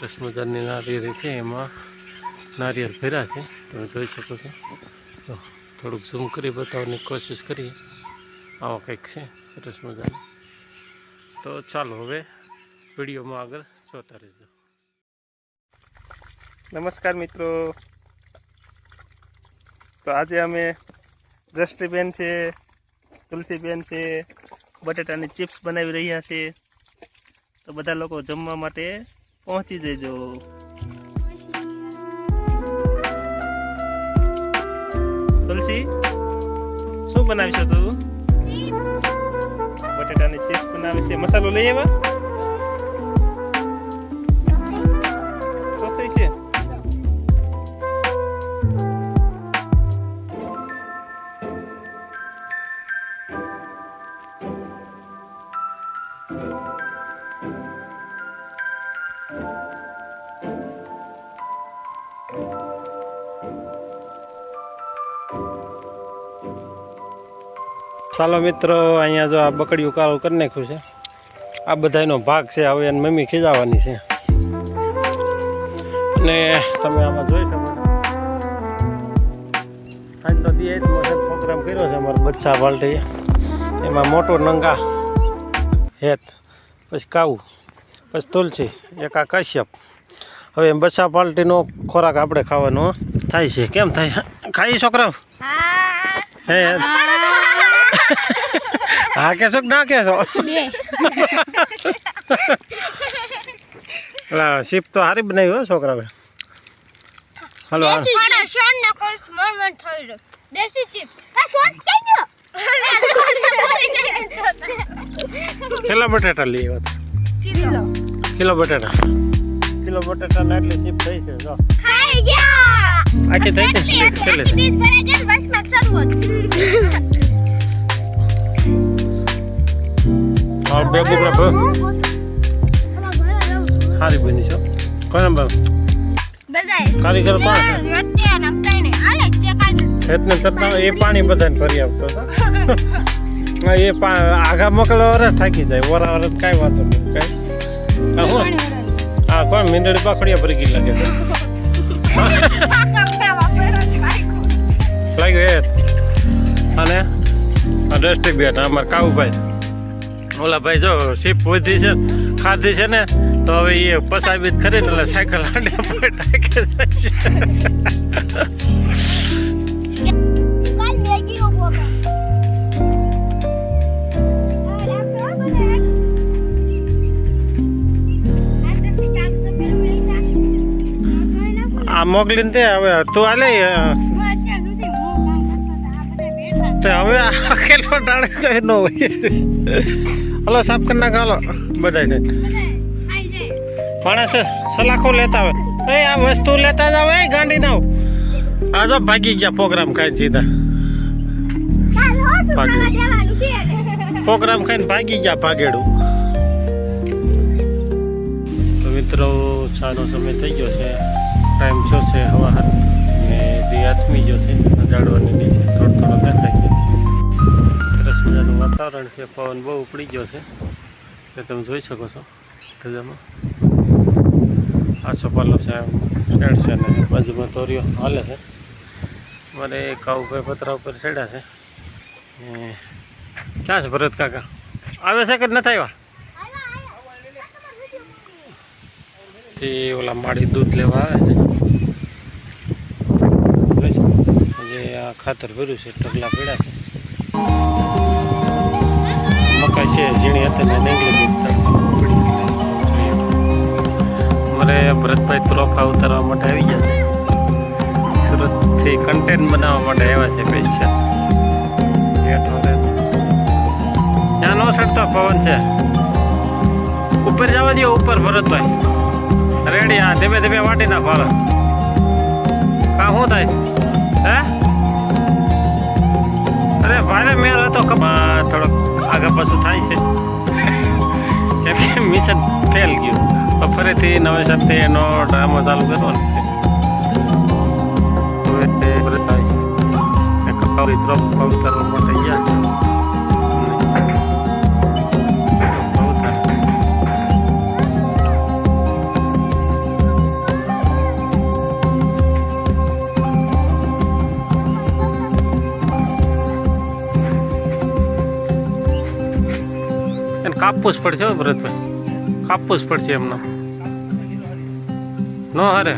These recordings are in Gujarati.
સરસ મજાની નારિયેળ છે, એમાં નારિયેળ ભર્યા છે, તમે જોઈ શકો છો. તો થોડુંક ઝૂમ કરી બતાવવાની કોશિશ કરીએ. આવો કંઈક છે સરસ મજાનું. તો ચાલો હવે વિડીયોમાં આગળ જોતા રહેજો. નમસ્કાર મિત્રો. તો આજે અમે દ્રષ્ટિબેન છે, તુલસીબેન છે, બટેટાની ચિપ્સ બનાવી રહ્યા છે. તો બધા લોકો જમવા માટે પહોંચી જજો. તુલસી, શું બનાવીશ તું? બટેટાની ચિપ્સ બનાવી છે. મસાલો લઈ આવ્યા? સોસઈ છે. ચાલો મિત્રો, અહીંયા જો આ બકડીયું કાળું કરી નાખ્યું છે. આ બધાનો ભાગ છે. હવે એની મમ્મી ખીજાવાની છે. અને તમે આમાં જોઈ શકો આજનો દિવસ પ્રોગ્રામ કર્યો છે અમારો બચ્ચા પાર્ટી. એમાં મોટો નંગા હેત, પછી કાવું, પછી તુલસી, એક આ કશ્યપ. હવે બચ્ચા પાર્ટીનો ખોરાક આપણે ખાવાનો થાય છે. કેમ થાય? ખાઈ છોકરા? હે હા કેશો ના કેશો? શીપ તો હારી બનાવી હો છોકરા. હલો કેટલા બટાટા લઈ આવ્યા? કિલો બટાટા ના એટલી ચીપ થઈ છે. જો આખી થઈ ગઈ. બે બુકડા સારી બની છો. કોને કારીગર કોણ? ખેતને તરતા એ પાણી બધાને ભરી આપતો હતો. એ આઘા મોકલવા વરસ થાકી જાય. વરા વરસ કાંઈ વાંધો નહીં. કાંઈ હા કોણ મીંદડી પાખડીયા ભરી ગઈ લાગે છે. લાગ્યું એ. અને ડસ્ટબેન અમારે કાવુભાઈ, ઓલા ભાઈ જો સીપ વધી છે, ખાધી છે ને, તો હવે એ પસાવી ખરી ને એટલે સાયકલ આડે ટાકે જાય છે. આ મોકલીને તે હવે તું હાલે હવે આખેલો ટાણે કઈ ન હોય. હલો સાફ કરી નાખ. હાલો બધા છે માણસ સલાખો લેતા આવે. આ વસ્તુ લેતા જ આવે ગાંડી ના. આ તો ભાગી ગયા પ્રોગ્રામ ખાઈને સીધા. પ્રોગ્રામ ખાઈને ભાગી ગયા ભાગેડું. તો મિત્રો ચાનો સમય થઈ ગયો છે. ટાઈમ થયો છે હવા ને જે આથમી ગયો છે. ઝાડવાની નીચે થોડો થોડો દેખાય છે. સરસ મજાનું વાતાવરણ છે. પવન બહુ ઉપડી ગયો છે એ તમે જોઈ શકો છો. ગજામાં આછો પાલો છે, શેડ છે ને બાજુમાં તોરિયો હાલે છે. મારે કાવુભાઈ પતરા ઉપર ચડ્યા છે. ક્યાં છે ભરત કાકા? આવે છે કે નથી આવ્યા? તે ઓલા માળી દૂધ લેવા આવે છે. આ ખાતર ભર્યું છે, ઢગલા પડ્યા છે. મકાઈ છે ઝીણી હતી ને નીંગલી અમારે ભરતભાઈ ત્રોફા ઉતારવા માટે આવી ગયા છે. સુરતથી કન્ટેન્ટ બનાવવા માટે આવ્યા છે પૈસા. ત્યાં નો સડતો પવન છે. ઉપર જવા દો ઉપર ભરતભાઈ. રેડી? હા ધીમે ધીમે વાટી નાખો. હાલો કા શું થાય? હે અરે ભારે મેળ હતો. થોડોક આગળ પાછું થાય છે કેમ કે મિશન ફેલ ગયું. ફરીથી નવેસરથી એનો ડ્રામો ચાલુ કરવાનો છે. ઉતારવા માટે ગયા. એને કાપવું જ પડશે હો ભરતભાઈ, કાપવું જ પડશે એમને ન હારે.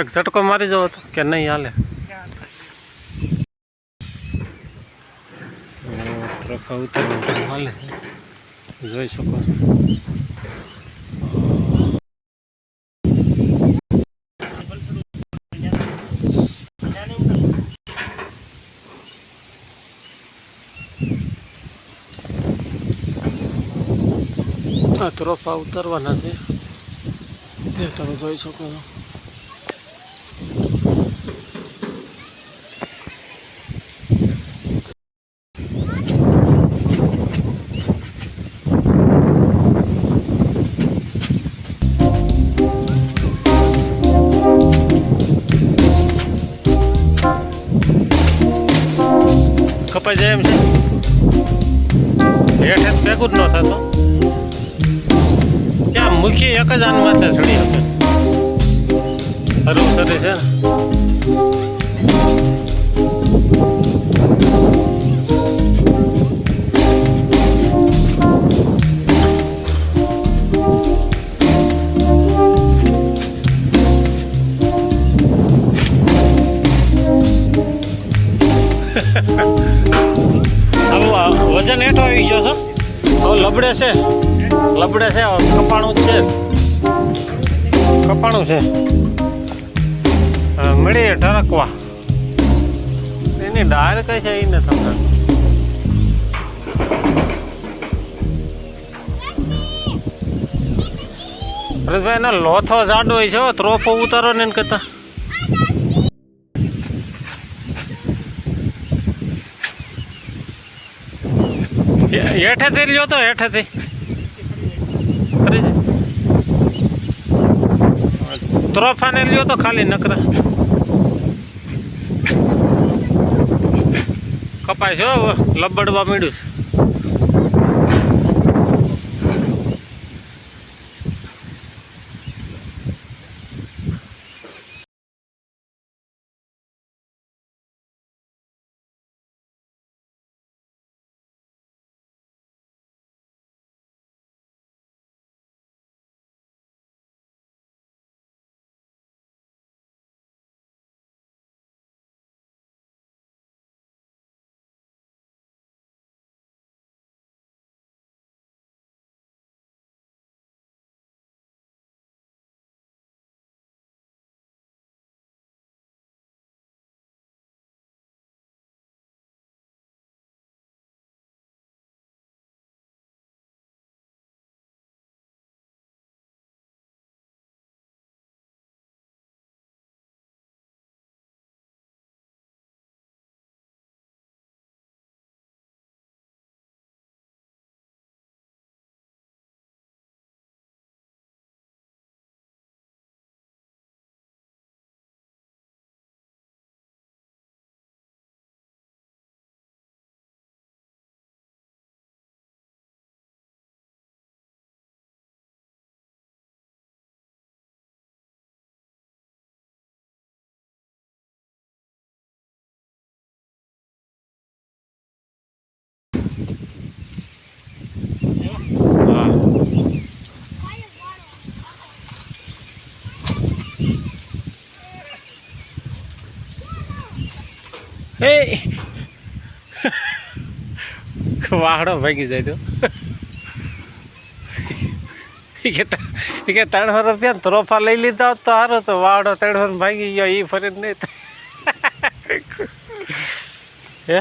એક ઝટકો મારી જવો તો કે નહીં હાલે. ત્રફા ઉતારવાનું હાલે જોઈ શકો છો. આ ત્રફા ઉતારવાના છે તે તમે જોઈ શકો છો. કપાઈ જાય એમ છે, હેઠે ભેગું જ ન થતો. ક્યાં મૂકી એક જ આન માથે ચડી શકે. હરવું સરે છે ને. વજન હેઠો આવી ગયો છો. હવે લબડે છે, લબડે છે, કપાણું છે, કપાણું છે. મળી ઢરકવા એની ડાળ કઈ છે એને તમને. હરેશભાઈ એનો લોથો જાડો હોય છે, ત્રોફો ઉતારો ને એને કરતા. હેઠેથી લ્યો તો હેઠેથી ત્રોફાને લ્યો તો ખાલી નકરા કપાય છે લબડવા મળ્યું. વાહડો ભાગી જાય તો કે 300 રૂપિયા ત્રોફા લઈ લીધા હોત તો સારો તો વાહડો 300 ભાગી ગયો એ ફરી નહીં હે.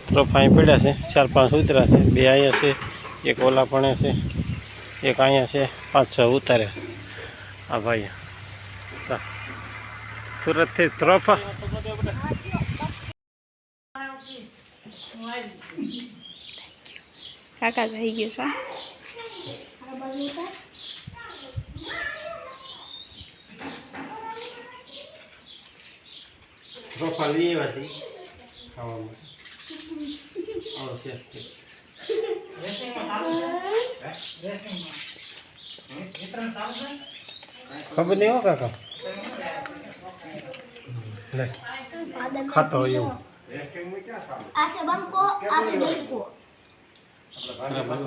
ત્રોફા અહીં પડ્યા છે, 4-5 ઉતર્યા છે, 2 અહીંયા છે, એક ઓલા પણ છે, એક અહીંયા છે, 5-6 ઉતારે. આ ભાઈ સુરતથી ત્રોફા કાકા થઈ ગયું છે. રોફા લઈ આવ્યા છે ખાવા માટે આવો છે ખબર નહીં હો કાકા લે ખાતો હોય એવું આ છે બંકો આ છે બેંકો બરાબર